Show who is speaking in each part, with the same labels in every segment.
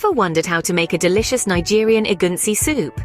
Speaker 1: Ever wondered how to make a delicious Nigerian egunsi soup?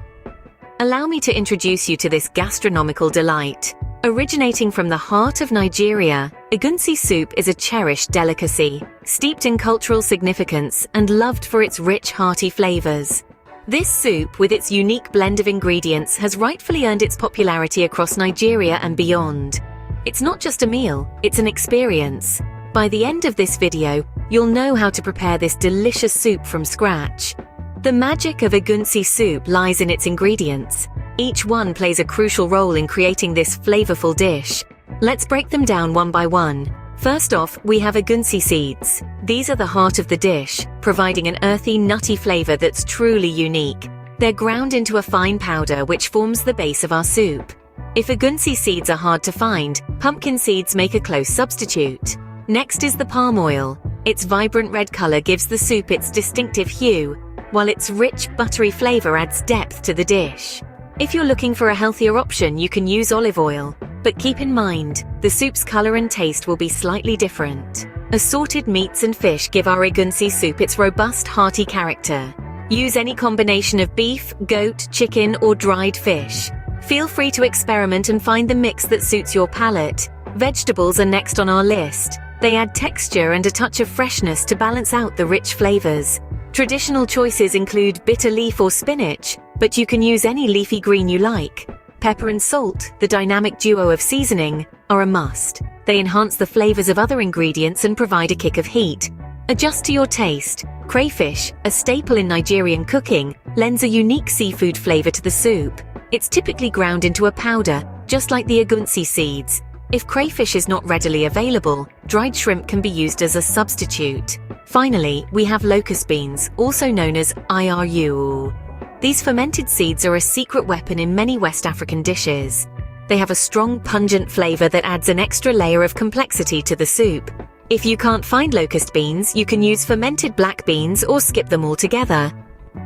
Speaker 1: Allow me to introduce you to this gastronomical delight. Originating from the heart of Nigeria, egunsi soup is a cherished delicacy, steeped in cultural significance and loved for its rich, hearty flavors. This soup, with its unique blend of ingredients, has rightfully earned its popularity across Nigeria and beyond. It's not just a meal, it's an experience. By the end of this video, you'll know how to prepare this delicious soup from scratch. The magic of egunsi soup lies in its ingredients. Each one plays a crucial role in creating this flavorful dish. Let's break them down one by one. First off, we have egunsi seeds. These are the heart of the dish, providing an earthy, nutty flavor that's truly unique. They're ground into a fine powder which forms the base of our soup. If egunsi seeds are hard to find, pumpkin seeds make a close substitute. Next is the palm oil. Its vibrant red color gives the soup its distinctive hue, while its rich, buttery flavor adds depth to the dish. If you're looking for a healthier option, you can use olive oil, but keep in mind, the soup's color and taste will be slightly different. Assorted meats and fish give our egunsi soup its robust, hearty character. Use any combination of beef, goat, chicken, or dried fish. Feel free to experiment and find the mix that suits your palate. Vegetables are next on our list. They add texture and a touch of freshness to balance out the rich flavors. Traditional choices include bitter leaf or spinach, but you can use any leafy green you like. Pepper and salt, the dynamic duo of seasoning, are a must. They enhance the flavors of other ingredients and provide a kick of heat. Adjust to your taste. Crayfish, a staple in Nigerian cooking, lends a unique seafood flavor to the soup. It's typically ground into a powder, just like the egunsi seeds. If crayfish is not readily available, dried shrimp can be used as a substitute. Finally, we have locust beans, also known as iru. These fermented seeds are a secret weapon in many West African dishes. They have a strong, pungent flavor that adds an extra layer of complexity to the soup. If you can't find locust beans, you can use fermented black beans or skip them altogether.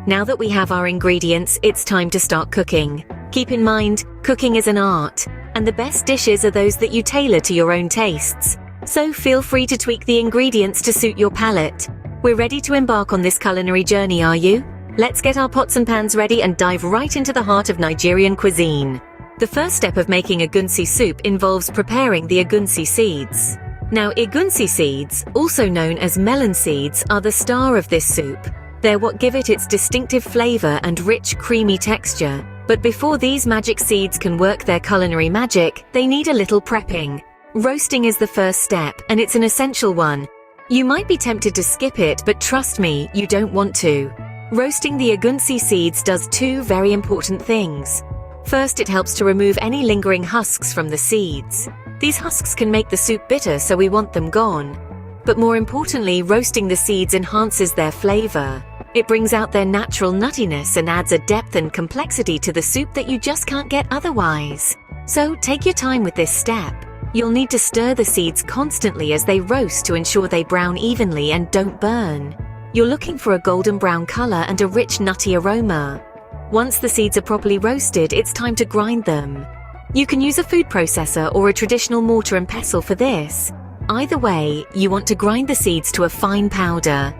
Speaker 1: Now that we have our ingredients, it's time to start cooking. Keep in mind, cooking is an art, and the best dishes are those that you tailor to your own tastes. So feel free to tweak the ingredients to suit your palate. We're ready to embark on this culinary journey, are you? Let's get our pots and pans ready and dive right into the heart of Nigerian cuisine. The first step of making egunsi soup involves preparing the egunsi seeds. Now, egunsi seeds, also known as melon seeds, are the star of this soup. They're what give it its distinctive flavor and rich, creamy texture. But before these magic seeds can work their culinary magic, they need a little prepping. Roasting is the first step, and it's an essential one. You might be tempted to skip it, but trust me, you don't want to. Roasting the egunsi seeds does two very important things. First, it helps to remove any lingering husks from the seeds. These husks can make the soup bitter, so we want them gone. But more importantly, roasting the seeds enhances their flavor. It brings out their natural nuttiness and adds a depth and complexity to the soup that you just can't get otherwise. So take your time with this step. You'll need to stir the seeds constantly as they roast to ensure they brown evenly and don't burn. You're looking for a golden brown color and a rich nutty aroma. Once the seeds are properly roasted, it's time to grind them. You can use a food processor or a traditional mortar and pestle for this. Either way, you want to grind the seeds to a fine powder.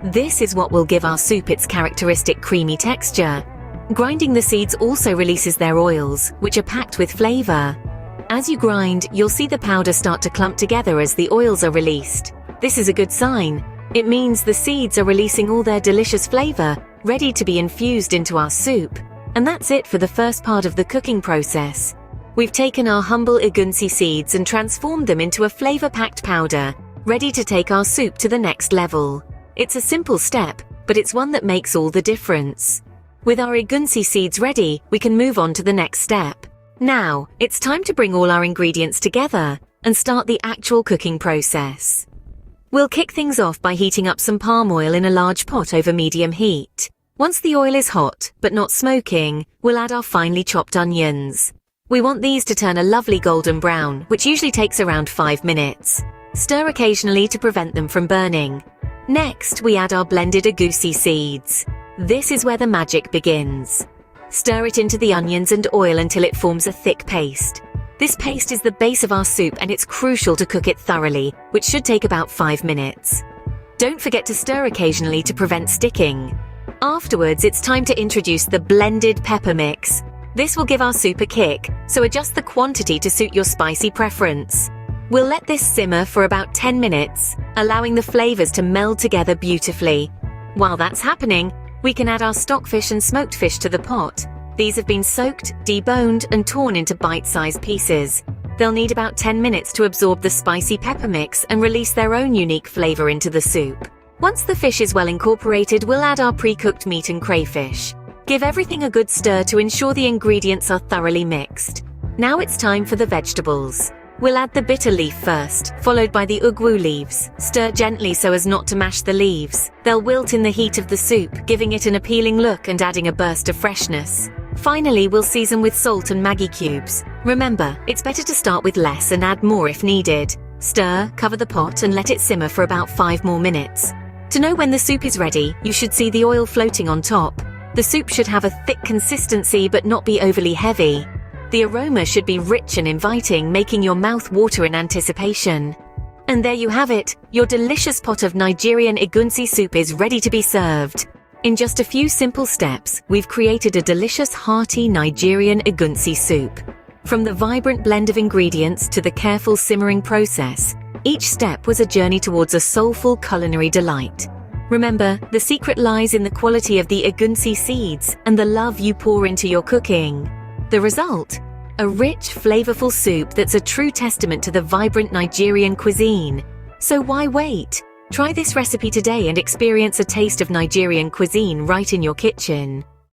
Speaker 1: This is what will give our soup its characteristic creamy texture. Grinding the seeds also releases their oils, which are packed with flavor. As you grind, you'll see the powder start to clump together as the oils are released. This is a good sign. It means the seeds are releasing all their delicious flavor, ready to be infused into our soup. And that's it for the first part of the cooking process. We've taken our humble egunsi seeds and transformed them into a flavor-packed powder, ready to take our soup to the next level. It's a simple step, but it's one that makes all the difference. With our egunsi seeds ready, we can move on to the next step. Now, it's time to bring all our ingredients together and start the actual cooking process. We'll kick things off by heating up some palm oil in a large pot over medium heat. Once the oil is hot, but not smoking, we'll add our finely chopped onions. We want these to turn a lovely golden brown, which usually takes around 5 minutes. Stir occasionally to prevent them from burning. Next, we add our blended egusi seeds. This is where the magic begins. Stir it into the onions and oil until it forms a thick paste. This paste is the base of our soup and it's crucial to cook it thoroughly, which should take about 5 minutes. Don't forget to stir occasionally to prevent sticking. Afterwards, it's time to introduce the blended pepper mix. This will give our soup a kick, so adjust the quantity to suit your spicy preference. We'll let this simmer for about 10 minutes, allowing the flavors to meld together beautifully. While that's happening, we can add our stockfish and smoked fish to the pot. These have been soaked, deboned, and torn into bite-sized pieces. They'll need about 10 minutes to absorb the spicy pepper mix and release their own unique flavor into the soup. Once the fish is well incorporated, we'll add our pre-cooked meat and crayfish. Give everything a good stir to ensure the ingredients are thoroughly mixed. Now it's time for the vegetables. We'll add the bitter leaf first, followed by the ugu leaves. Stir gently so as not to mash the leaves. They'll wilt in the heat of the soup, giving it an appealing look and adding a burst of freshness. Finally, we'll season with salt and Maggi cubes. Remember, it's better to start with less and add more if needed. Stir, cover the pot, and let it simmer for about 5 more minutes. To know when the soup is ready, you should see the oil floating on top. The soup should have a thick consistency but not be overly heavy. The aroma should be rich and inviting, making your mouth water in anticipation. And there you have it, your delicious pot of Nigerian Egunsi soup is ready to be served. In just a few simple steps, we've created a delicious, hearty Nigerian Egunsi soup. From the vibrant blend of ingredients to the careful simmering process, each step was a journey towards a soulful culinary delight. Remember, the secret lies in the quality of the egunsi seeds and the love you pour into your cooking. The result? A rich, flavorful soup that's a true testament to the vibrant Nigerian cuisine. So why wait? Try this recipe today and experience a taste of Nigerian cuisine right in your kitchen.